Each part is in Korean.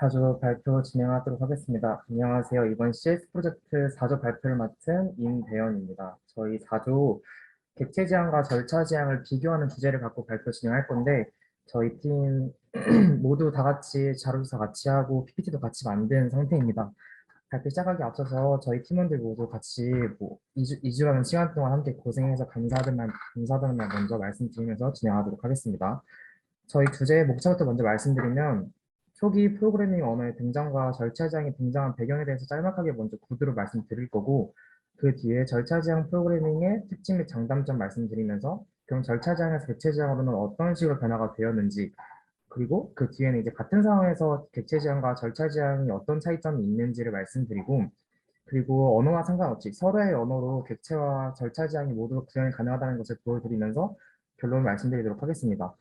4조 발표 진행하도록 하겠습니다. 안녕하세요. 이번 CS 프로젝트 4조 발표를 맡은 임대현입니다. 저희 4조 객체 지향과 절차 지향을 비교하는 주제를 갖고 발표 진행할 건데, 저희 팀 모두 다 같이 자료조사 같이 하고 PPT도 같이 만든 상태입니다. 발표 시작하기 앞서서 저희 팀원들 모두 같이 2주라는 시간 동안 함께 고생해서 감사하다는 말 먼저 말씀드리면서 진행하도록 하겠습니다. 저희 주제의 목차부터 먼저 말씀드리면, 초기 프로그래밍 언어의 등장과 절차 지향이 등장한 배경에 대해서 짤막하게 먼저 구두로 말씀드릴 거고, 그 뒤에 절차 지향 프로그래밍의 특징 및 장단점 말씀드리면서 그럼 절차 지향에서 객체 지향으로는 어떤 식으로 변화가 되었는지, 그리고 그 뒤에는 이제 같은 상황에서 객체 지향과 절차 지향이 어떤 차이점이 있는지를 말씀드리고, 그리고 언어와 상관없이 서로의 언어로 객체와 절차 지향이 모두 구현이 가능하다는 것을 보여드리면서 결론을 말씀드리도록 하겠습니다.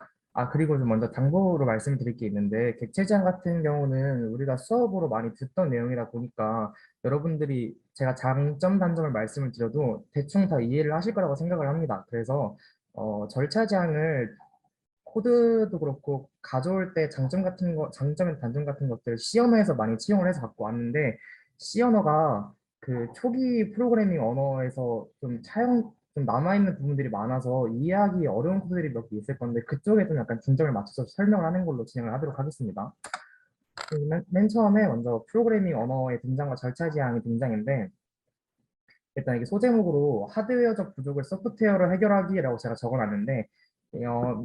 그리고 좀 먼저 당부로 말씀드릴 게 있는데, 객체 지향 같은 경우는 우리가 수업으로 많이 듣던 내용이다 보니까 여러분들이 제가 장점, 단점을 말씀을 드려도 대충 다 이해를 하실 거라고 생각을 합니다. 그래서 절차 지향을 코드도 그렇고 가져올 때 장점 같은 거, 장점이나 단점 같은 것들 C 언어에서 많이 채용을 해서 갖고 왔는데, C 언어가 그 초기 프로그래밍 언어에서 좀 남아있는 부분들이 많아서 이해하기 어려운 코드들이 몇 개 있을 건데, 그쪽에 좀 약간 중점을 맞춰서 설명을 하는 걸로 진행을 하도록 하겠습니다. 맨 처음에 먼저 프로그래밍 언어의 등장과 절차 지향이 등장인데, 일단 이게 소제목으로 하드웨어적 부족을 소프트웨어로 해결하기라고 제가 적어놨는데,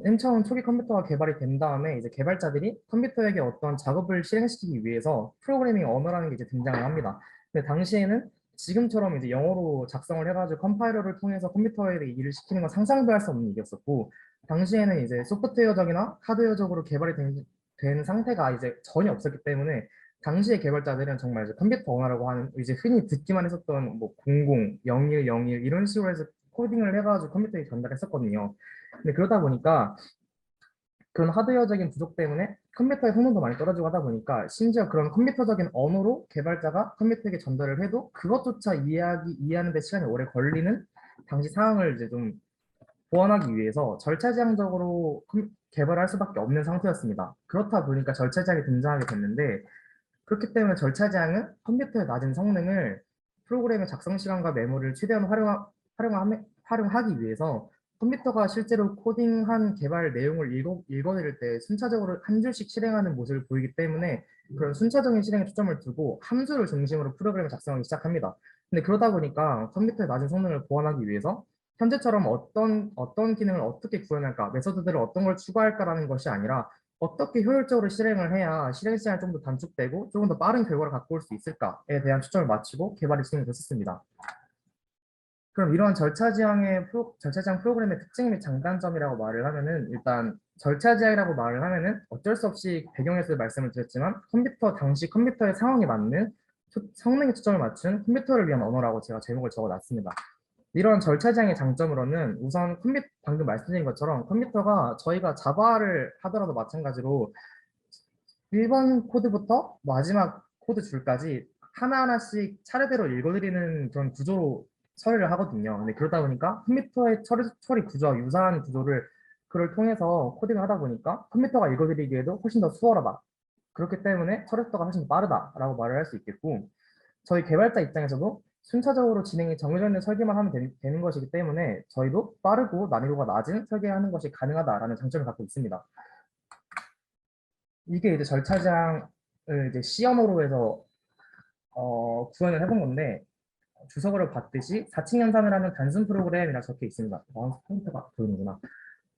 맨 처음 초기 컴퓨터가 개발이 된 다음에 이제 개발자들이 컴퓨터에게 어떤 작업을 실행시키기 위해서 프로그래밍 언어라는 게 이제 등장을 합니다. 근데 당시에는 지금처럼 이제 영어로 작성을 해가지고 컴파일러를 통해서 컴퓨터에 일을 시키는 건 상상도 할 수 없는 일이었었고, 당시에는 이제 소프트웨어적이나 하드웨어적으로 된 상태가 이제 전혀 없었기 때문에 당시의 개발자들은 정말 이제 컴퓨터 언어라고 하는 이제 흔히 듣기만 했었던 뭐 00, 01, 01 이런 식으로 해서 코딩을 해가지고 컴퓨터에 전달했었거든요. 근데 그러다 보니까 그런 하드웨어적인 부족 때문에 컴퓨터의 성능도 많이 떨어지고 하다 보니까 심지어 그런 컴퓨터적인 언어로 개발자가 컴퓨터에게 전달을 해도 그것조차 이해하는 데 시간이 오래 걸리는 당시 상황을 이제 좀 보완하기 위해서 절차지향적으로 개발할 수밖에 없는 상태였습니다. 그렇다 보니까 절차지향이 등장하게 됐는데, 그렇기 때문에 절차 제한은 컴퓨터의 낮은 성능을 프로그램의 작성 시간과 메모리를 최대한 활용하기 위해서 컴퓨터가 실제로 코딩한 개발 내용을 읽어내릴 때 순차적으로 한 줄씩 실행하는 모습을 보이기 때문에 그런 순차적인 실행에 초점을 두고 함수를 중심으로 프로그램을 작성하기 시작합니다. 근데 그러다 보니까 컴퓨터의 낮은 성능을 보완하기 위해서 현재처럼 어떤 기능을 어떻게 구현할까, 메소드들을 어떤 걸 추가할까라는 것이 아니라 어떻게 효율적으로 실행을 해야 실행 시간이 좀 더 단축되고 조금 더 빠른 결과를 갖고 올 수 있을까에 대한 초점을 맞추고 개발이 진행됐었습니다. 그럼 이러한 절차 지향 프로그램의 특징 및 장단점이라고 말을 하면은, 일단 절차 지향이라고 말을 하면은 어쩔 수 없이 배경에서 말씀을 드렸지만 당시 컴퓨터의 상황에 맞는 성능에 초점을 맞춘 컴퓨터를 위한 언어라고 제가 제목을 적어놨습니다. 이런 절차 지향의 장점으로는 우선 방금 말씀드린 것처럼 컴퓨터가 저희가 자바를 하더라도 마찬가지로 1번 코드부터 마지막 코드 줄까지 하나하나씩 차례대로 읽어드리는 그런 구조로 처리를 하거든요. 근데 그러다 보니까 컴퓨터의 처리 구조와 유사한 구조를 그를 통해서 코딩을 하다 보니까 컴퓨터가 읽어드리기에도 훨씬 더 수월하다. 그렇기 때문에 처리 속도가 훨씬 빠르다라고 말을 할 수 있겠고, 저희 개발자 입장에서도 순차적으로 진행이 정해져 있는 설계만 하면 되는 것이기 때문에 저희도 빠르고 난이도가 낮은 설계하는 것이 가능하다라는 장점을 갖고 있습니다. 이게 이제 절차장을 이제 C 언어로 해서 구현을 해본 건데, 주석으로 봤듯이 4층 연산을 하는 단순 프로그램이라 적혀 있습니다. 마우스 포인터가 보이는구나.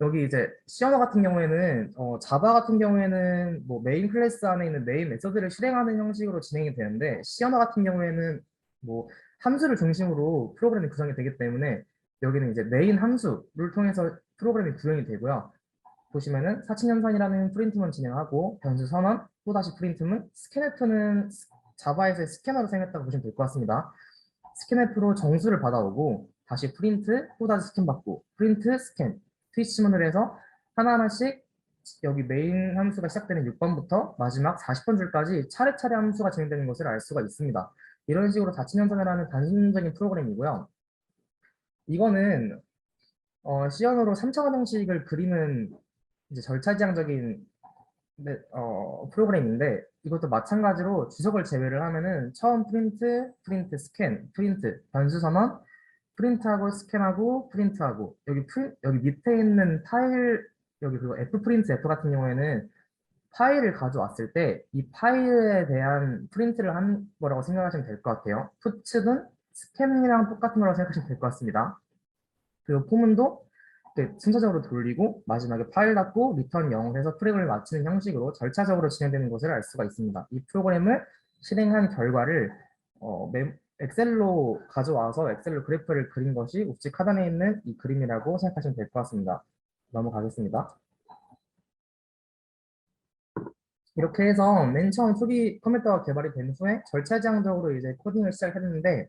여기 이제 C 언어 같은 경우에는 자바 같은 경우에는 뭐 메인 클래스 안에 있는 메인 메서드를 실행하는 형식으로 진행이 되는데, C 언어 같은 경우에는 뭐 함수를 중심으로 프로그램이 구성이 되기 때문에 여기는 이제 메인 함수를 통해서 프로그램이 구현이 되고요. 보시면은 사칭연산이라는 프린트문 진행하고 변수 선언 또다시 프린트문 스캔F는 자바에서의 스캐너로 사용했다고 보시면 될 것 같습니다. 스캔F로 정수를 받아오고 다시 프린트 또다시 스캔 받고 프린트 스캔 스위치문을 해서 하나하나씩 여기 메인 함수가 시작되는 6번부터 마지막 40번 줄까지 차례차례 함수가 진행되는 것을 알 수가 있습니다. 이런 식으로 자치연산이라는 단순적인 프로그램이고요. 이거는 C언어로 3차원 형식을 그리는 이제 절차지향적인 네, 프로그램인데 이것도 마찬가지로 주석을 제외를 하면은 처음 프린트, 프린트, 스캔, 프린트, 변수 선언, 프린트하고 스캔하고 프린트하고 여기 밑에 있는 파일 여기 그거 F 프린트 F 같은 경우에는 파일을 가져왔을 때 이 파일에 대한 프린트를 한 거라고 생각하시면 될 것 같아요. 푸츠는 스캔이랑 똑같은 거라고 생각하시면 될 것 같습니다. 그리고 포문도 이렇게 순서적으로 돌리고 마지막에 파일 닫고 리턴 0을 해서 프레임을 맞추는 형식으로 절차적으로 진행되는 것을 알 수가 있습니다. 이 프로그램을 실행한 결과를 엑셀로 가져와서 엑셀로 그래프를 그린 것이 우측 하단에 있는 이 그림이라고 생각하시면 될 것 같습니다. 넘어가겠습니다. 이렇게 해서 맨 처음 초기 컴퓨터가 개발이 된 후에 절차지향적으로 이제 코딩을 시작했는데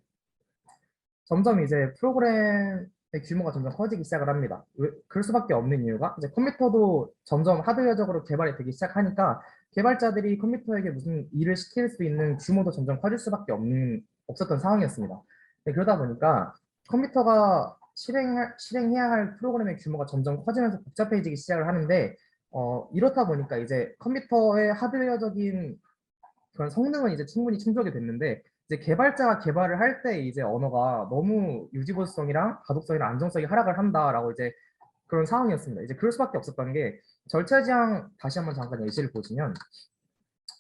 점점 이제 프로그램의 규모가 점점 커지기 시작을 합니다. 그럴 수밖에 없는 이유가 이제 컴퓨터도 점점 하드웨어적으로 개발이 되기 시작하니까 개발자들이 컴퓨터에게 무슨 일을 시킬 수 있는 규모도 점점 커질 수밖에 없었던 상황이었습니다. 그러다 보니까 컴퓨터가 실행해야 할 프로그램의 규모가 점점 커지면서 복잡해지기 시작을 하는데 이렇다 보니까 이제 컴퓨터의 하드웨어적인 그런 성능은 이제 충분히 충족이 됐는데 이제 개발자가 개발을 할 때 이제 언어가 너무 유지보수성이랑 가독성이랑 안정성이 하락을 한다라고 이제 그런 상황이었습니다. 이제 그럴 수밖에 없었던 게 절차 지향 다시 한번 잠깐 예시를 보시면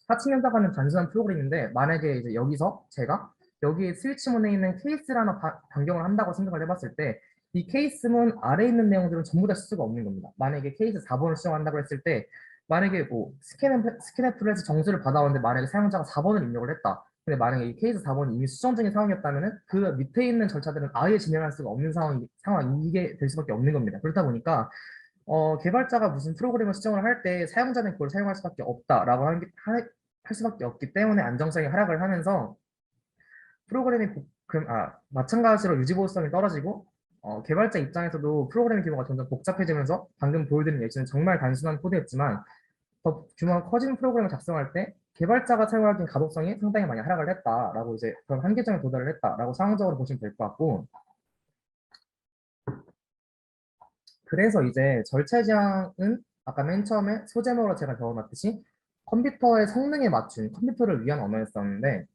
하층 연산하는 단순한 프로그램인데 만약에 이제 여기서 제가 여기 스위치문에 있는 케이스를 하나 변경을 한다고 생각을 해봤을 때 이 케이스문 아래에 있는 내용들은 전부 다 쓸 수가 없는 겁니다. 만약에 케이스 4번을 수정한다고 했을 때 만약에 뭐 스캔애플에서 정수를 받아왔는데 만약에 사용자가 4번을 입력을 했다. 근데 만약에 이 케이스 4번이 이미 수정 중인 상황이었다면은 그 밑에 있는 절차들은 아예 진행할 수가 없는 상황 이게 될 수밖에 없는 겁니다. 그렇다 보니까 개발자가 무슨 프로그램을 수정을 할 때 사용자는 그걸 사용할 수밖에 없다라고 할 수밖에 없기 때문에 안정성이 하락을 하면서 프로그램이 마찬가지로 유지보수성이 떨어지고 개발자 입장에서도 프로그램 규모가 점점 복잡해지면서 방금 보여드린 예시는 정말 단순한 코드였지만 더 규모가 커진 프로그램을 작성할 때 개발자가 사용하기엔 가독성이 상당히 많이 하락을 했다라고 이제 그런 한계점에 도달을 했다라고 상황적으로 보시면 될 것 같고 그래서 이제 절차 지향은 아까 맨 처음에 소제목으로 제가 적어놨듯이 컴퓨터의 성능에 맞춘 컴퓨터를 위한 언어였었는데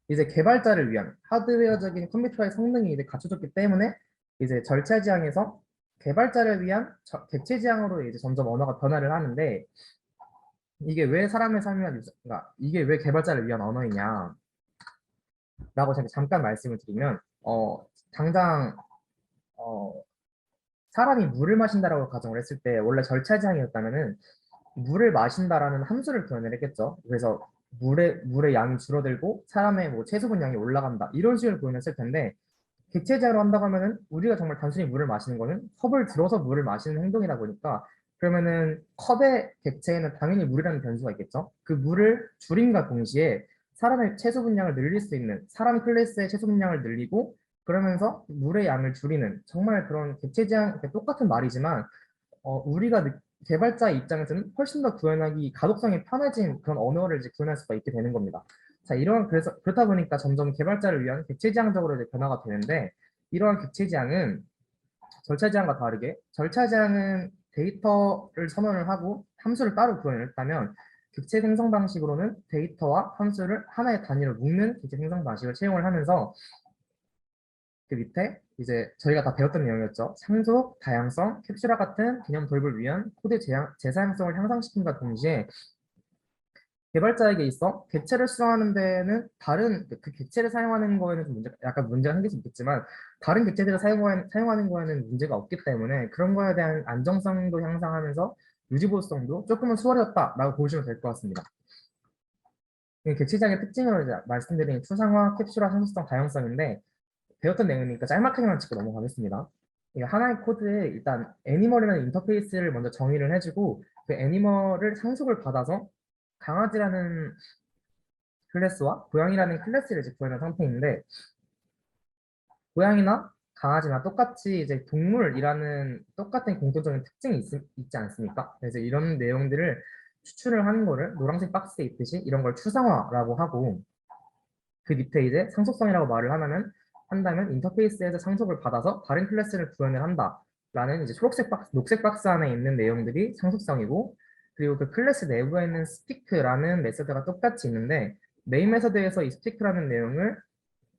이제 개발자를 위한 하드웨어적인 컴퓨터의 성능이 이제 갖춰졌기 때문에 이제 절차 지향에서 개발자를 위한 객체 지향으로 이제 점점 언어가 변화를 하는데 이게 왜 사람의 삶을 위한 그러니까 이게 왜 개발자를 위한 언어이냐라고 제가 잠깐 말씀을 드리면 당장 어, 사람이 물을 마신다라고 가정을 했을 때 원래 절차 지향이었다면은 물을 마신다라는 함수를 구현을 했겠죠. 그래서 물의 양이 줄어들고 사람의 뭐 체수분 양이 올라간다 이런 식으로 구현했을 텐데 객체제로 한다고 하면은 우리가 정말 단순히 물을 마시는 거는 컵을 들어서 물을 마시는 행동이다 보니까 그러면은 컵의 객체에는 당연히 물이라는 변수가 있겠죠. 그 물을 줄임과 동시에 사람의 채소 분량을 늘릴 수 있는 사람 클래스의 채소 분량을 늘리고 그러면서 물의 양을 줄이는 정말 그런 객체 제한 똑같은 말이지만 우리가 개발자 입장에서는 훨씬 더 구현하기 가독성이 편해진 그런 언어를 이제 구현할 수가 있게 되는 겁니다. 자, 그래서 그렇다 보니까 점점 개발자를 위한 객체 지향적으로 이제 변화가 되는데 이러한 객체 지향은 절차 지향과 다르게 절차 지향은 데이터를 선언을 하고 함수를 따로 구현을 했다면 객체 생성 방식으로는 데이터와 함수를 하나의 단위로 묶는 객체 생성 방식을 채용을 하면서 그 밑에 이제 저희가 다 배웠던 내용이었죠. 상속, 다양성, 캡슐화 같은 개념 도입을 위한 코드 재사용성을 향상시킴과 동시에 개발자에게 있어 객체를 수정하는 데는 다른 그 객체를 사용하는 거에는 좀 약간 문제가 생길 수 있겠지만 다른 객체들을 사용하는 거에는 문제가 없기 때문에 그런 거에 대한 안정성도 향상하면서 유지보수성도 조금은 수월해졌다라고 보시면 될 것 같습니다. 이 객체장의 특징으로 이제 말씀드린 추상화, 캡슐화, 상속성, 다양성인데 배웠던 내용이니까 짤막하게만 짚고 넘어가겠습니다. 이게 하나의 코드에 일단 애니멀이라는 인터페이스를 먼저 정의를 해주고 그 애니멀을 상속을 받아서 강아지라는 클래스와 고양이라는 클래스를 이제 구현한 상태인데 고양이나 강아지나 똑같이 이제 동물이라는 똑같은 공통적인 특징이 있지 않습니까? 그래서 이런 내용들을 추출을 하는 거를 노란색 박스에 있듯이 이런 걸 추상화라고 하고 그 밑에 이제 상속성이라고 말을 한다면 인터페이스에서 상속을 받아서 다른 클래스를 구현을 한다라는 이제 녹색 박스 안에 있는 내용들이 상속성이고 그리고 그 클래스 내부에 있는 스피크라는 메서드가 똑같이 있는데 메인 메서드에서 이 스피크라는 내용을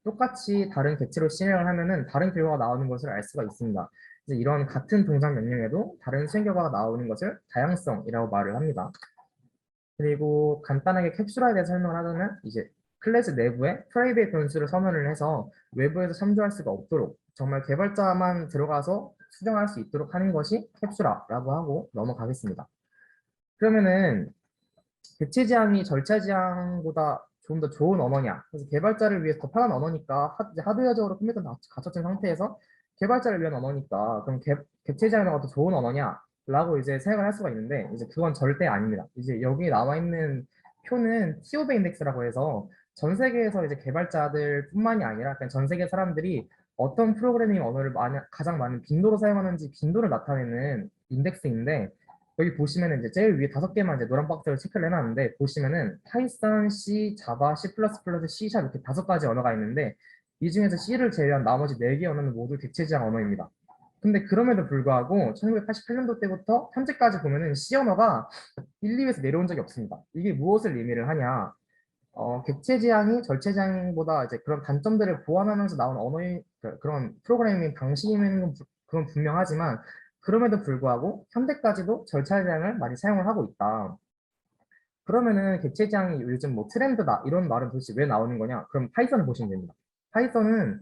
똑같이 다른 객체로 실행을 하면은 다른 결과가 나오는 것을 알 수가 있습니다. 그래서 이런 같은 동작 명령에도 다른 수행 결과가 나오는 것을 다양성이라고 말을 합니다. 그리고 간단하게 캡슐화에 대해서 설명을 하자면 이제 클래스 내부에 프라이빗 변수를 선언을 해서 외부에서 참조할 수가 없도록 정말 개발자만 들어가서 수정할 수 있도록 하는 것이 캡슐화라고 하고 넘어가겠습니다. 그러면은 객체 지향이 절차 지향보다 좀 더 좋은 언어냐? 그래서 개발자를 위해서 더 편한 언어니까 이제 하드웨어적으로 컴퓨터가 갖춰진 상태에서 개발자를 위한 언어니까 그럼 객체 지향이 더 좋은 언어냐? 라고 이제 생각을 할 수가 있는데 이제 그건 절대 아닙니다. 이제 여기 나와 있는 표는 TOB 인덱스라고 해서 전 세계에서 이제 개발자들뿐만이 아니라 그냥 전 세계 사람들이 어떤 프로그래밍 언어를 가장 많은 빈도로 사용하는지 빈도를 나타내는 인덱스인데 여기 보시면은 이제 제일 위에 5개만 이제 노란 박스로 체크를 해놨는데 보시면은 파이썬, C, 자바, C++, C# 이렇게 5가지 언어가 있는데 이 중에서 C를 제외한 나머지 4개 언어는 모두 객체 지향 언어입니다. 근데 그럼에도 불구하고 1988년도 때부터 현재까지 보면은 C 언어가 1, 2위에서 내려온 적이 없습니다. 이게 무엇을 의미를 하냐? 객체 지향이 절체 지향보다 이제 그런 단점들을 보완하면서 나온 언어의 그런 프로그래밍 방식이면 그건 분명하지만 그럼에도 불구하고 현대까지도 절차 지향을 많이 사용을 하고 있다. 그러면은 객체 지향이 요즘 뭐 트렌드다 이런 말은 도대체 왜 나오는 거냐? 그럼 파이썬을 보시면 됩니다. 파이썬은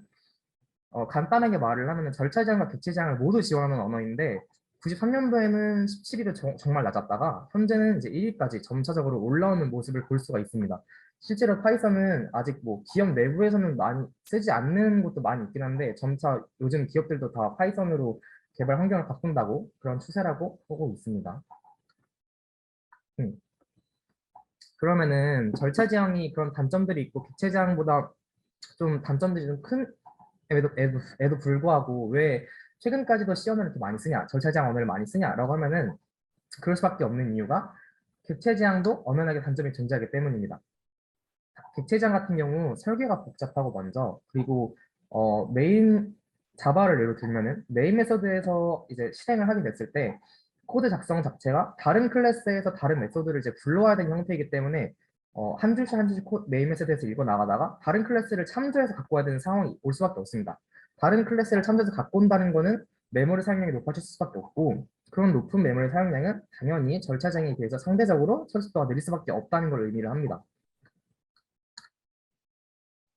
간단하게 말을 하면 절차 지향과 객체 지향을 모두 지원하는 언어인데 93년도에는 17위도 정말 낮았다가 현재는 이제 1위까지 점차적으로 올라오는 모습을 볼 수가 있습니다. 실제로 파이썬은 아직 뭐 기업 내부에서는 많이 쓰지 않는 곳도 많이 있긴 한데 점차 요즘 기업들도 다 파이썬으로 개발 환경을 바꾼다고 그런 추세라고 보고 있습니다. 그러면은 절차 지향이 그런 단점들이 있고 객체 지향보다 좀 단점들이 좀큰 에도 불구하고 왜 최근까지도 C 언어를 이렇게 많이 쓰냐, 절차 지향 언어를 많이 쓰냐라고 하면은 그럴 수밖에 없는 이유가 객체 지향도 엄연하게 단점이 존재하기 때문입니다. 객체 지향 같은 경우 설계가 복잡하고 먼저 그리고 메인 자바를 예로 들면은 메인 메서드에서 이제 실행을 하게 됐을 때 코드 작성 자체가 다른 클래스에서 다른 메서드를 이제 불러와야 되는 형태이기 때문에 한 줄씩 한 줄씩 메인 메서드에서 읽어 나가다가 다른 클래스를 참조해서 갖고 와야 되는 상황이 올 수밖에 없습니다. 다른 클래스를 참조해서 갖고 온다는 거는 메모리 사용량이 높아질 수밖에 없고 그런 높은 메모리 사용량은 당연히 절차 지향에 비해서 상대적으로 처리 속도가 느릴 수밖에 없다는 걸 의미를 합니다.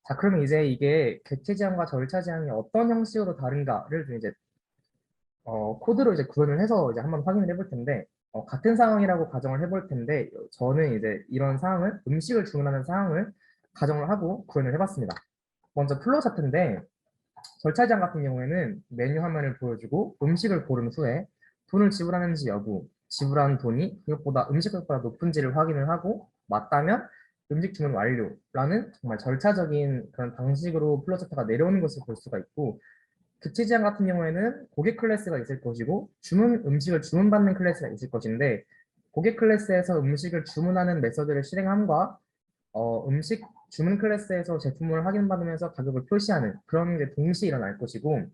자, 그러면 이제 이게 객체 지향과 절차 지향이 어떤 형식으로 다른가를 좀 이제 코드로 이제 구현을 해서 이제 한번 확인을 해볼 텐데 같은 상황이라고 가정을 해볼 텐데 저는 이제 이런 상황을 음식을 주문하는 상황을 가정을 하고 구현을 해봤습니다. 먼저 플로우 차트인데 절차 지향 같은 경우에는 메뉴 화면을 보여주고 음식을 고른 후에 돈을 지불하는지 여부, 지불한 돈이 그것보다 음식 값보다 높은지를 확인을 하고 맞다면 음식 주문 완료라는 정말 절차적인 그런 방식으로 플로우 차트가 내려오는 것을 볼 수가 있고 객체 지향 같은 경우에는 고객 클래스가 있을 것이고 음식을 주문받는 클래스가 있을 것인데 고객 클래스에서 음식을 주문하는 메서드를 실행함과 음식 주문 클래스에서 제품을 확인받으면서 가격을 표시하는 그런 게 동시에 일어날 것이고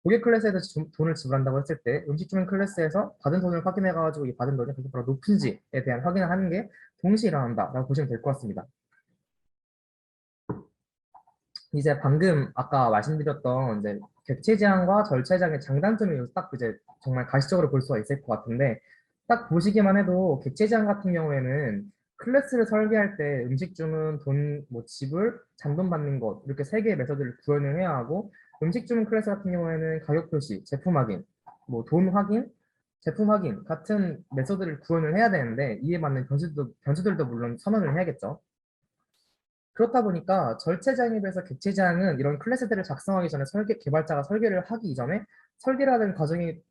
고객 클래스에서 돈을 지불한다고 했을 때 음식 주문 클래스에서 받은 돈을 확인해가지고 이 받은 돈이 그렇게 높은지에 대한 확인을 하는 게 동시에 일어난다라고 보시면 될 것 같습니다. 이제 방금 아까 말씀드렸던 이제 객체 지향과 절차 지향의 장단점을 딱 이제 정말 가시적으로 볼 수가 있을 것 같은데 딱 보시기만 해도 객체 지향 같은 경우에는 클래스를 설계할 때 음식 주문, 돈, 뭐 지불, 잔돈 받는 것 이렇게 세 개의 메서드를 구현을 해야 하고 음식 주문 클래스 같은 경우에는 가격 표시, 제품 확인, 뭐 돈 확인, 제품 확인 같은 메서드를 구현을 해야 되는데 이에 맞는 변수들도 물론 선언을 해야겠죠. 그렇다 보니까 절체장에 비해서 객체장은 이런 클래스들을 작성하기 전에 개발자가 설계를 하기 이전에 설계라는 과정이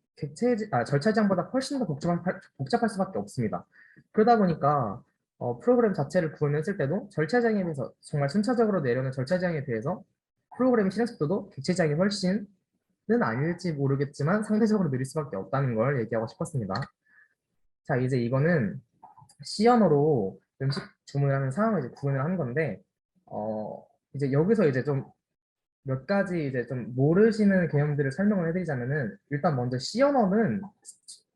절차장보다 훨씬 더 복잡할 수밖에 없습니다. 그러다 보니까 프로그램 자체를 구현했을 때도 절차장에 비해서 정말 순차적으로 내려오는 절차장에 비해서 프로그램 실행 속도도 객체장이 훨씬은 아닐지 모르겠지만 상대적으로 느릴 수밖에 없다는 걸 얘기하고 싶었습니다. 자, 이제 이거는 C 언어로 음식 주문하는 상황을 이제 구현을 하는 건데, 이제 여기서 이제 좀 몇 가지 이제 좀 모르시는 개념들을 설명을 해드리자면은, 일단 먼저 C 언어는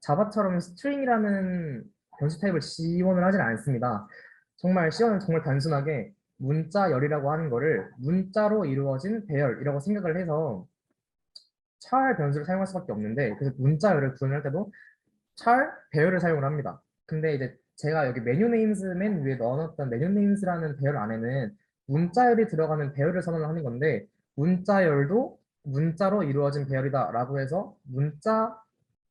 자바처럼 스트링이라는 변수 타입을 지원을 하진 않습니다. 정말 시어는 정말 단순하게 문자열이라고 하는 거를 문자로 이루어진 배열이라고 생각을 해서 char 변수를 사용할 수밖에 없는데, 그래서 문자열을 구현할 때도 char 배열을 사용을 합니다. 근데 이제 제가 여기 메뉴 네임즈 맨 위에 넣어놨던 메뉴 네임즈라는 배열 안에는 문자열이 들어가는 배열을 선언을 하는 건데, 문자열도 문자로 이루어진 배열이다 라고 해서 문자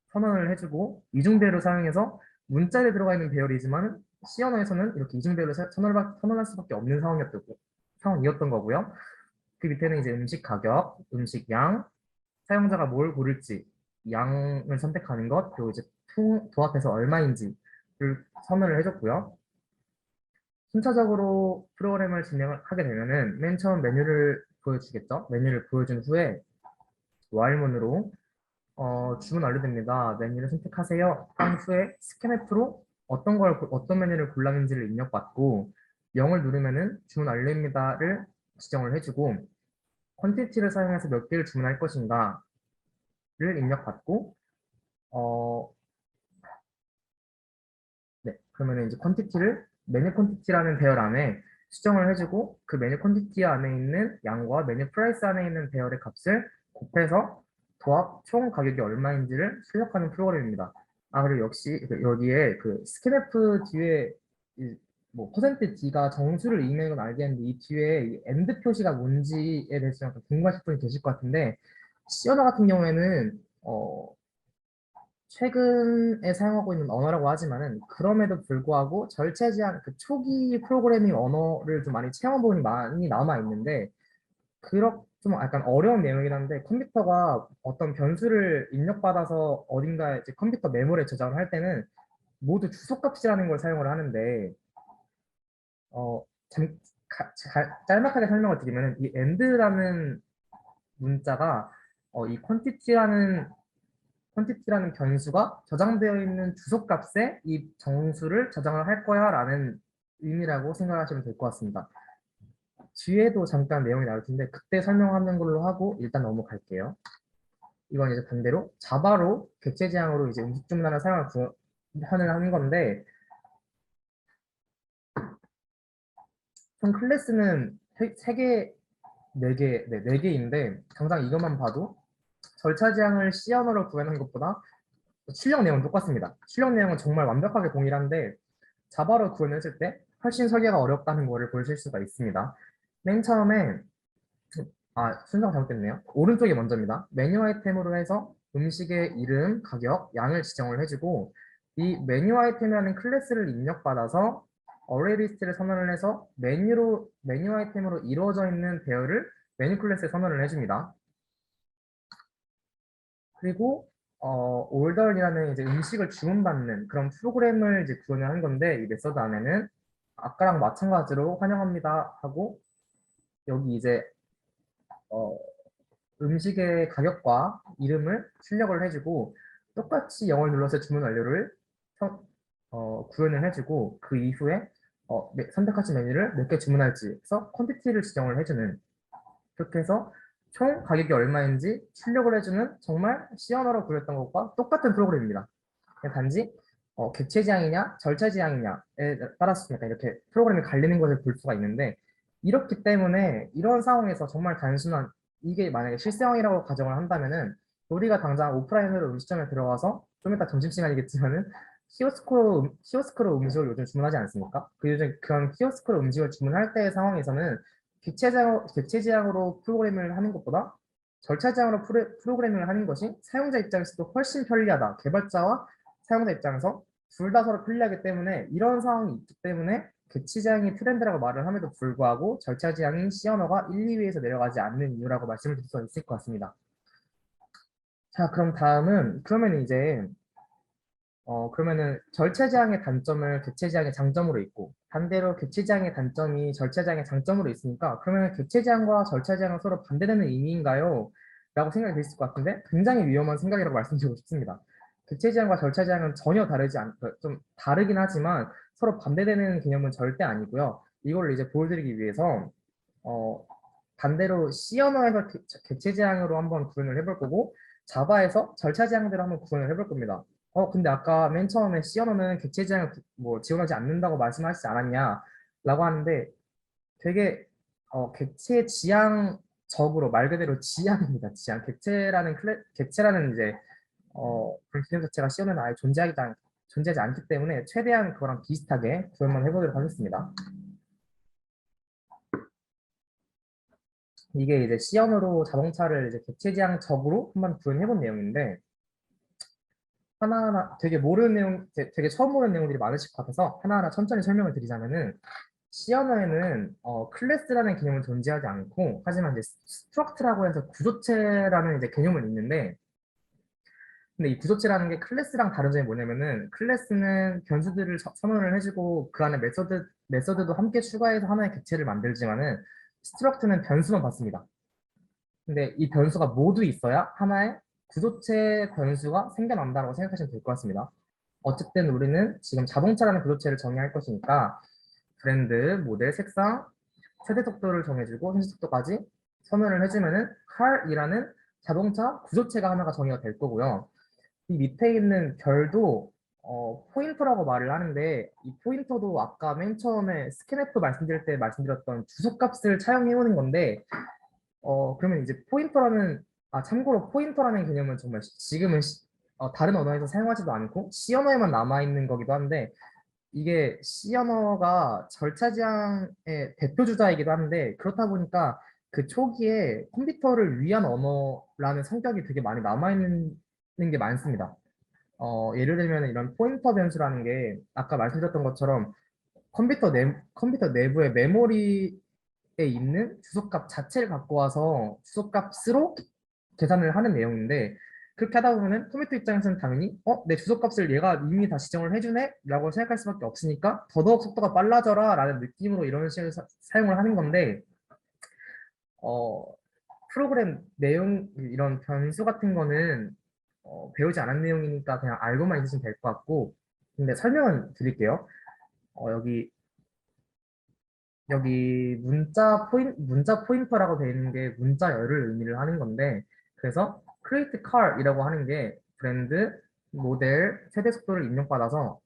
선언을 해주고, 이중배열을 사용해서 문자에 들어가 있는 배열이지만 C 언어에서는 이렇게 이중배열을 선언할 수밖에 없는 상황이었던 거고요. 그 밑에는 이제 음식 가격, 음식 양, 사용자가 뭘 고를지, 양을 선택하는 것, 그리고 이제 도합해서 얼마인지를 선언을 해줬고요. 순차적으로 프로그램을 진행을 하게 되면은 맨 처음 메뉴를 보여주겠죠. 메뉴를 보여준 후에 while문으로 주문 완료됩니다. 메뉴를 선택하세요. 한 후에 스캔F로 어떤 메뉴를 골랐는지를 입력받고 0을 누르면은 주문 완료입니다를 지정을 해주고, 퀀티티를 사용해서 몇 개를 주문할 것인가를 입력받고, 어, 네, 그러면 이제 퀀티티를 메뉴 퀀티티라는 배열 안에 수정을 해주고, 그 메뉴 퀀티티 안에 있는 양과 메뉴 프라이스 안에 있는 배열의 값을 곱해서 도합 총 가격이 얼마인지를 출력하는 프로그램입니다. 아, 그리고 역시 여기에 그 스캔F 뒤에 뭐 퍼센트 D가 정수를 의미하는 건 알겠는데, 이 뒤에 이 엔드 표시가 뭔지에 대해서 약간 궁금하신 분이 계실 것 같은데, C 언어 같은 경우에는 최근에 사용하고 있는 언어라고 하지만은, 그럼에도 불구하고 절체제한 그 초기 프로그래밍 언어를 좀 많이 체험한 부분이 많이 남아 있는데, 좀 약간 어려운 내용이긴 한데, 컴퓨터가 어떤 변수를 입력받아서 어딘가 이제 컴퓨터 메모리에 저장을 할 때는 모두 주소값이라는 걸 사용을 하는데, 어, 짤막하게 설명을 드리면 이 end라는 문자가 이 퀀티티라는 변수가 저장되어 있는 주소값에 이 정수를 저장을 할 거야 라는 의미라고 생각하시면 될 것 같습니다. 뒤에도 잠깐 내용이 나올 텐데 그때 설명하는 걸로 하고 일단 넘어갈게요. 이건 이제 반대로 자바로 객체 지향으로 이제 음식 주문하는 사용을 구현을 하는 건데, 총 클래스는 3개, 4개, 네, 4개인데 당장 이것만 봐도 절차 지향을 C 언어로 구현한 것보다 출력 내용은 똑같습니다. 출력 내용은 정말 완벽하게 동일한데 자바로 구현했을 때 훨씬 설계가 어렵다는 거를 보실 수가 있습니다. 맨 처음에 순서가 잘못됐네요. 오른쪽이 먼저입니다. 메뉴 아이템으로 해서 음식의 이름, 가격, 양을 지정을 해주고, 이 메뉴 아이템이라는 클래스를 입력받아서 어레이 리스트를 선언을 해서 메뉴 아이템으로 이루어져 있는 배열을 메뉴 클래스에 선언을 해줍니다. 그리고 올더이라는 이제 음식을 주문받는 그런 프로그램을 이제 구현을 한 건데, 이 메서드 안에는 아까랑 마찬가지로 환영합니다 하고, 여기 이제 어, 음식의 가격과 이름을 출력을 해주고, 똑같이 0을 눌러서 주문 완료를 구현을 해주고, 그 이후에 선택하신 메뉴를 몇 개 주문할지 해서 퀀티티를 지정을 해주는, 그렇게 해서 총 가격이 얼마인지 출력을 해주는 정말 C 언어로 그렸던 것과 똑같은 프로그램입니다. 그냥 단지 객체 지향이냐 절차 지향이냐에 따라서 약간 이렇게 프로그램이 갈리는 것을 볼 수가 있는데, 이렇기 때문에 이런 상황에서 정말 단순한, 이게 만약에 실생활이라고 가정을 한다면은 우리가 당장 오프라인으로 음식점에 들어가서 좀 이따 점심시간이겠지만은 키오스크로 음식을 요즘 주문하지 않습니까? 그 요즘 그런 키오스크로 음식을 주문할 때의 상황에서는 객체 지향으로 프로그램을 하는 것보다 절차 지향으로 프로그래밍을 하는 것이 사용자 입장에서도 훨씬 편리하다. 개발자와 사용자 입장에서 둘 다 서로 편리하기 때문에, 이런 상황이 있기 때문에 객체 지향이 트렌드라고 말을 함에도 불구하고 절차 지향인 C 언어가 1, 2위에서 내려가지 않는 이유라고 말씀을 드릴 수 있을 것 같습니다. 자, 그럼 다음은 그러면은 절차 지향의 단점을 객체 지향의 장점으로 있고, 반대로 객체 지향의 단점이 절차 지향의 장점으로 있으니까, 그러면 객체 지향과 절차 지향은 서로 반대되는 의미인가요? 라고 생각이 드실 것 같은데, 굉장히 위험한 생각이라고 말씀드리고 싶습니다. 객체 지향과 절차 지향은 전혀 좀 다르긴 하지만 서로 반대되는 개념은 절대 아니고요. 이걸 이제 보여드리기 위해서 어, 반대로 C 언어에서 객체 지향으로 한번 구현을 해볼 거고, 자바에서 절차 지향대로 한번 구현을 해볼 겁니다. 근데 아까 맨 처음에 시연어는 객체 지향을 뭐 지원하지 않는다고 말씀하시지 않았냐? 라고 하는데 되게 객체 지향적으로 말 그대로 지향입니다. 지향. 객체라는 이제 그런 개념 자체가 시연에는 아예 존재하지 않기 때문에 최대한 그거랑 비슷하게 구현만 해보도록 하겠습니다. 이게 이제 시연으로 자동차를 이제 객체 지향적으로 한번 구현해본 내용인데 하나하나 되게 모르는 내용, 되게 처음 보는 내용들이 많으실 것 같아서 하나하나 천천히 설명을 드리자면은 C언어에는 클래스라는 개념은 존재하지 않고 하지만 이제 스트럭트라고 해서 구조체라는 이제 개념은 있는데 근데 이 구조체라는 게 클래스랑 다른 점이 뭐냐면은 클래스는 변수들을 선언을 해주고 그 안에 메서드도 함께 추가해서 하나의 객체를 만들지만은 스트럭트는 변수만 받습니다. 근데 이 변수가 모두 있어야 하나의 구조체 변수가 생겨난다고 생각하시면 될 것 같습니다. 어쨌든 우리는 지금 자동차라는 구조체를 정의할 것이니까 브랜드, 모델, 색상, 최대 속도를 정해주고 현재 속도까지 선언을 해주면은 car이라는 자동차 구조체가 하나가 정의가 될 거고요. 이 밑에 있는 별도 포인터라고 말을 하는데 이 포인터도 아까 맨 처음에 스캔F 말씀드릴 때 말씀드렸던 주소값을 차용해 오는 건데 그러면 이제 참고로 포인터라는 개념은 정말 지금은 다른 언어에서 사용하지도 않고 C 언어에만 남아있는 거기도 한데 이게 C 언어가 절차 지향의 대표 주자이기도 한데 그렇다 보니까 그 초기에 컴퓨터를 위한 언어라는 성격이 되게 많이 남아있는 게 많습니다. 예를 들면 이런 포인터 변수라는 게 아까 말씀드렸던 것처럼 컴퓨터 내부의 메모리에 있는 주소값 자체를 갖고 와서 주소값으로 계산을 하는 내용인데 그렇게 하다 보면은 컴퓨터 입장에서는 당연히 내 주소값을 얘가 이미 다 지정을 해주네? 라고 생각할 수밖에 없으니까 더더욱 속도가 빨라져라 라는 느낌으로 이런 식으로 사용을 하는 건데 어, 프로그램 내용 이런 변수 같은 거는 배우지 않은 내용이니까 그냥 알고만 있으시면 될 것 같고 근데 설명은 드릴게요. 여기 문자 포인터라고 되어 있는 게 문자열을 의미를 하는 건데 그래서 create car이라고 하는 게 브랜드, 모델, 최대 속도를 입력받아서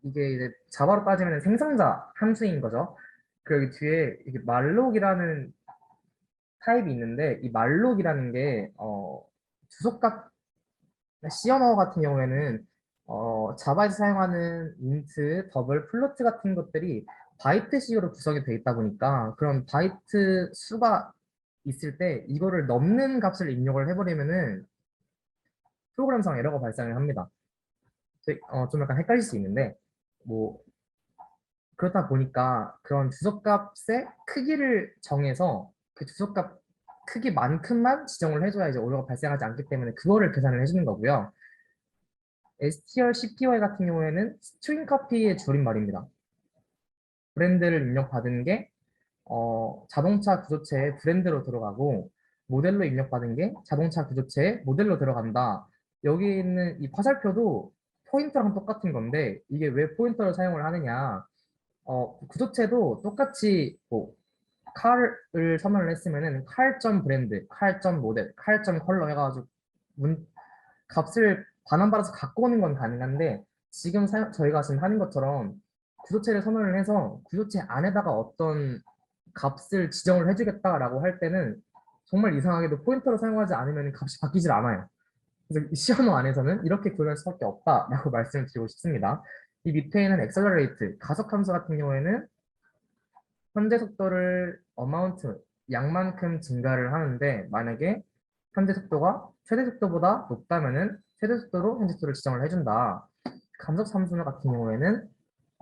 이게 이제 자바로 따지면 생성자 함수인 거죠. 그리고 여기 뒤에 이게 말록이라는 타입이 있는데 이 말록이라는 게 주소값 C 언어 같은 경우에는 자바에서 사용하는 인트, 더블, 플로트 같은 것들이 바이트식으로 구성이 되어 있다 보니까 그런 바이트 수가 있을 때 이거를 넘는 값을 입력을 해버리면은 프로그램상 에러가 발생을 합니다. 좀 약간 헷갈릴 수 있는데 뭐 그렇다 보니까 그런 주소값의 크기를 정해서 그 주소값 크기만큼만 지정을 해줘야 이제 오류가 발생하지 않기 때문에 그거를 계산을 해주는 거고요. str cpy 같은 경우에는 스트링 커피의 줄임말입니다. 브랜드를 입력받은 게 자동차 구조체의 브랜드로 들어가고 모델로 입력받은 게 자동차 구조체의 모델로 들어간다. 여기 있는 이 화살표도 포인터랑 똑같은 건데 이게 왜 포인터를 사용을 하느냐? 구조체도 똑같이 뭐 칼을 선언을 했으면은 칼점 브랜드, 칼점 모델, 칼점 컬러 해가지고 값을 반환받아서 갖고 오는 건 가능한데 저희가 지금 하는 것처럼 구조체를 선언을 해서 구조체 안에다가 어떤 값을 지정을 해주겠다라고 할 때는 정말 이상하게도 포인터를 사용하지 않으면 값이 바뀌질 않아요. 그래서 이 시언어 안에서는 이렇게 구현할 수밖에 없다라고 말씀을 드리고 싶습니다. 이 밑에 있는 accelerate, 가속 함수 같은 경우에는 현재 속도를 amount, 양만큼 증가를 하는데 만약에 현재 속도가 최대 속도보다 높다면은 최대 속도로 현재 속도를 지정을 해준다. 감속 함수 같은 경우에는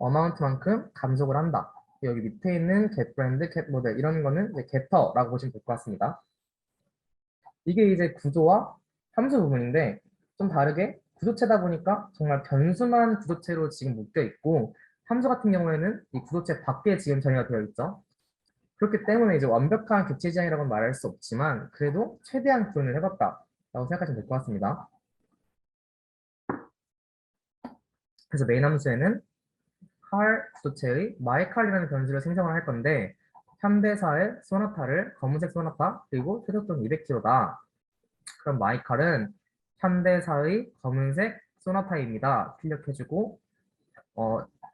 amount만큼 감속을 한다. 여기 밑에 있는 get brand, get model 이런 거는 이제 getter라고 보시면 될 것 같습니다. 이게 이제 구조와 함수 부분인데 좀 다르게 구조체다 보니까 정말 변수만 구조체로 지금 묶여 있고 함수 같은 경우에는 이 구조체 밖에 지금 정의가 되어 있죠. 그렇기 때문에 이제 완벽한 객체 지향이라고는 말할 수 없지만 그래도 최대한 구현을 해봤다라고 생각하시면 될 것 같습니다. 그래서 메인 함수에는 car 구조체의 mycar이라는 변수를 생성을 할 건데 현대사의 소나타를 검은색 소나타 그리고 최속도는 200km다. 그럼 mycar은 현대사의 검은색 소나타입니다. 출력해주고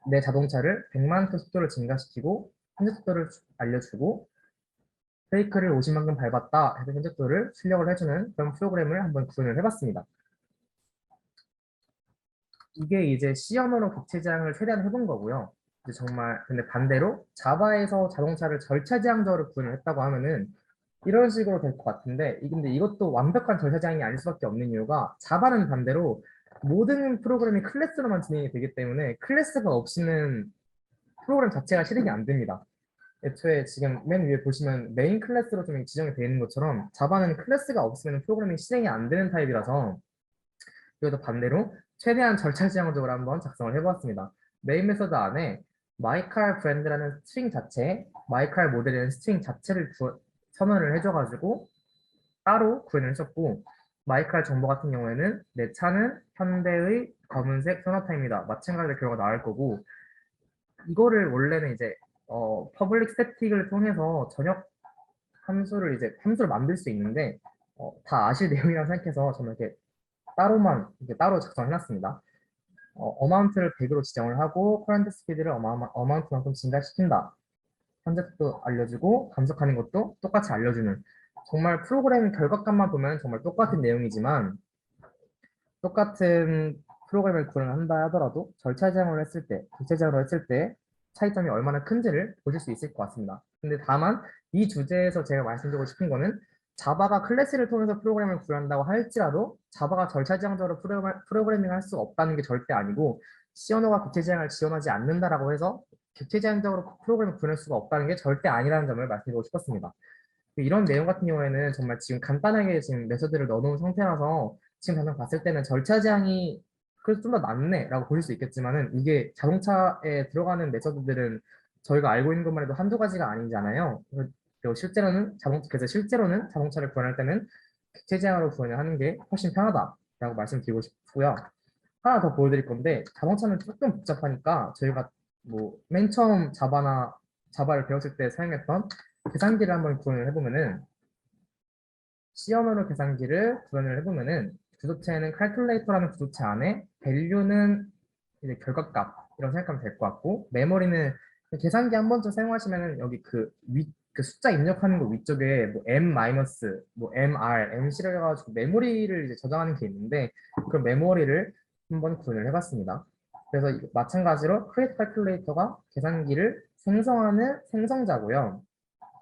내 자동차를 100만 큼 속도를 증가시키고 현재 속도를 알려주고 브레이크를 50만큼 밟았다 해서 현재 속도를 출력을 해주는 그런 프로그램을 한번 구현을 해봤습니다. 이게 이제 C 언어로 객체 지향을 최대한 해본 거고요. 이제 정말 근데 반대로 자바에서 자동차를 절차 지향적으로 구현을 했다고 하면은 이런 식으로 될 것 같은데 근데 이것도 완벽한 절차 지향이 아닐 수밖에 없는 이유가 자바는 반대로 모든 프로그램이 클래스로만 진행이 되기 때문에 클래스가 없이는 프로그램 자체가 실행이 안 됩니다. 애초에 지금 맨 위에 보시면 메인 클래스로 좀 지정이 되어 있는 것처럼 자바는 클래스가 없으면 프로그램이 실행이 안 되는 타입이라서 이것도 반대로 최대한 절차 지향적으로 한번 작성을 해보았습니다. 메인 메서드 안에 마이칼 브랜드라는 스트링 자체, 마이칼 모델이라는 스트링 자체를 선언을 해줘가지고 따로 구현을 해줬고 마이칼 정보 같은 경우에는 내 차는 현대의 검은색 소나타입니다. 마찬가지로 결과가 나올 거고 이거를 원래는 이제 퍼블릭 스태틱을 통해서 전역 함수를 만들 수 있는데 다 아실 내용이라고 생각해서 저는 이렇게 따로 작성해놨습니다. 어마운트를 100으로 지정을 하고 커런트 스피드를 어마운트만큼 증가시킨다. 현재도 알려주고 감속하는 것도 똑같이 알려주는 정말 프로그램 결과값만 보면 정말 똑같은 내용이지만 똑같은 프로그램을 구현한다 하더라도 절차 제한으로 했을 때, 객체 제한으로 했을 때 차이점이 얼마나 큰지를 보실 수 있을 것 같습니다. 근데 다만 이 주제에서 제가 말씀드리고 싶은 거는 자바가 클래스를 통해서 프로그램을 구현한다고 할지라도 자바가 절차 지향적으로 프로그래밍을 할 수 없다는 게 절대 아니고 C 언어가 객체 지향을 지원하지 않는다라고 해서 객체 지향적으로 프로그램을 구현할 수가 없다는 게 절대 아니라는 점을 말씀드리고 싶었습니다. 이런 내용 같은 경우에는 정말 지금 간단하게 지금 메서드를 넣어놓은 상태라서 지금 당장 봤을 때는 절차 지향이 그래도 좀 더 낫네라고 보실 수 있겠지만은 이게 자동차에 들어가는 메서드들은 저희가 알고 있는 것만 해도 한두 가지가 아니잖아요. 그리고 그래서 실제로는 자동차를 구현할 때는 객체 지향으로 구현을 하는 게 훨씬 편하다라고 말씀드리고 싶고요. 하나 더 보여드릴 건데 자동차는 조금 복잡하니까 저희가 뭐 맨 처음 자바를 배웠을 때 사용했던 계산기를 한번 구현을 해보면은 C 언어로 계산기를 구현을 해보면은 구조체는 칼큘레이터라는 구조체 안에 밸류는 이제 결과값이라고 생각하면 될 것 같고 메모리는 계산기 한 번쯤 사용하시면은 여기 그 숫자 입력하는 거 위쪽에 뭐 M 마이너스 뭐 MR, MC를 해가지고 메모리를 이제 저장하는 게 있는데 그 메모리를 한번 구현을 해봤습니다. 그래서 마찬가지로 create calculator가 계산기를 생성하는 생성자고요.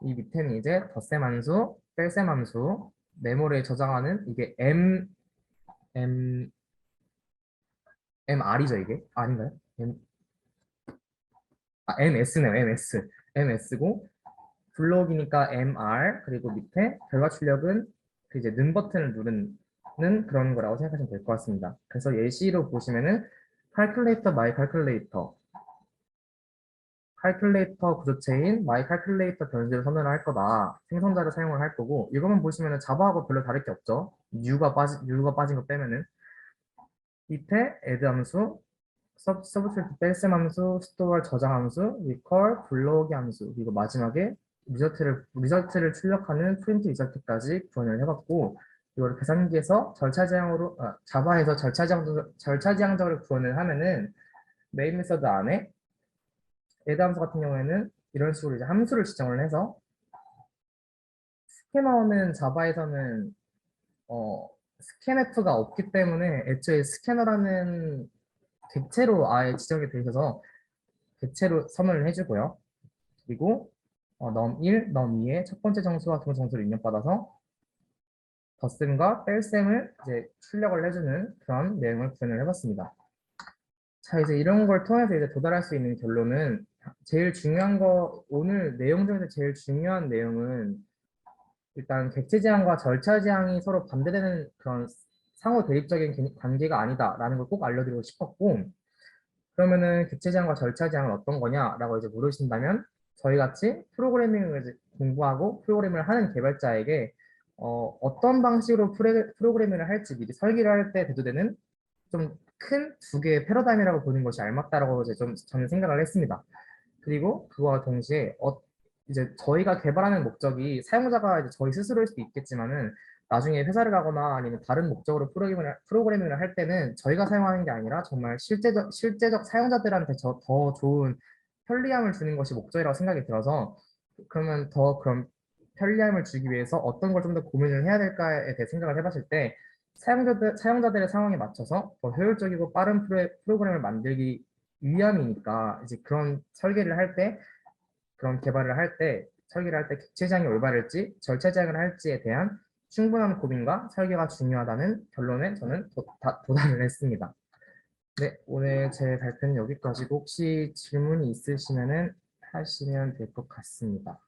이 밑에는 이제 덧셈 함수, 뺄셈 함수, 메모리에 저장하는 이게 M, MR이죠, 이게? 아닌가요? MS네요, MS. MS고, 블록이니까 MR, 그리고 밑에 결과 출력은 그 이제 는 버튼을 누르는 그런 거라고 생각하시면 될 것 같습니다. 그래서 예시로 보시면은 calculator, my calculator, 칼큘레이터 구조체인 마이 칼큘레이터 변수를 선언을 할 거다. 생성자를 사용을 할 거고 이것만 보시면은 자바하고 별로 다를 게 없죠. U가 빠진 거 빼면은 밑에 add 함수, 서브트랙트 뺄셈 함수, 스토어 저장 함수, 리컬 블로그 함수 그리고 마지막에 리저트를 출력하는 프린트 리저트까지 구현을 해봤고 이거를 계산기에서 자바에서 절차 지향적으로 구현을 하면은 메인 메서드 안에 add 함수 같은 경우에는 이런 식으로 이제 함수를 지정을 해서 스캐너는 자바에서는 스캔F가 없기 때문에 애초에 스캐너라는 객체로 아예 지정이 되어 있어서 객체로 선언을 해주고요. 그리고 num1, num2의 첫 번째 정수와 두 번째 정수를 입력받아서 덧셈과 뺄셈을 이제 출력을 해주는 그런 내용을 구현을 해봤습니다. 자, 이제 이런 걸 통해서 이제 도달할 수 있는 결론은 오늘 내용 중에서 제일 중요한 내용은 일단 객체 지향과 절차 지향이 서로 반대되는 그런 상호 대립적인 관계가 아니다라는 걸 꼭 알려드리고 싶었고 그러면은 객체 지향과 절차 지향은 어떤 거냐라고 이제 물으신다면 저희 같이 프로그래밍을 이제 공부하고 프로그램을 하는 개발자에게 떤 방식으로 프로그래밍을 할지 미리 설계를 할 때 대두되는 좀 큰 두 개의 패러다임이라고 보는 것이 알맞다라고 이제 좀 저는 생각을 했습니다. 그리고 그와 동시에 이제 저희가 개발하는 목적이 사용자가 이제 저희 스스로일 수도 있겠지만은 나중에 회사를 가거나 아니면 다른 목적으로 프로그래밍을 할 때는 저희가 사용하는 게 아니라 정말 실제적 사용자들한테 더 좋은 편리함을 주는 것이 목적이라고 생각이 들어서 그러면 더 그런 편리함을 주기 위해서 어떤 걸 좀 더 고민을 해야 될까에 대해 생각을 해봤을 때 사용자들의 상황에 맞춰서 더 효율적이고 빠른 프로그램을 만들기 위함이니까 이제 그런 설계를 할 때 그런 개발을 할 때 설계를 할 때 객체 지향이 올바를지 절차 지향을 할지에 대한 충분한 고민과 설계가 중요하다는 결론에 저는 도달을 했습니다. 네, 오늘 제 발표는 여기까지고 혹시 질문이 있으시면은 하시면 될 것 같습니다.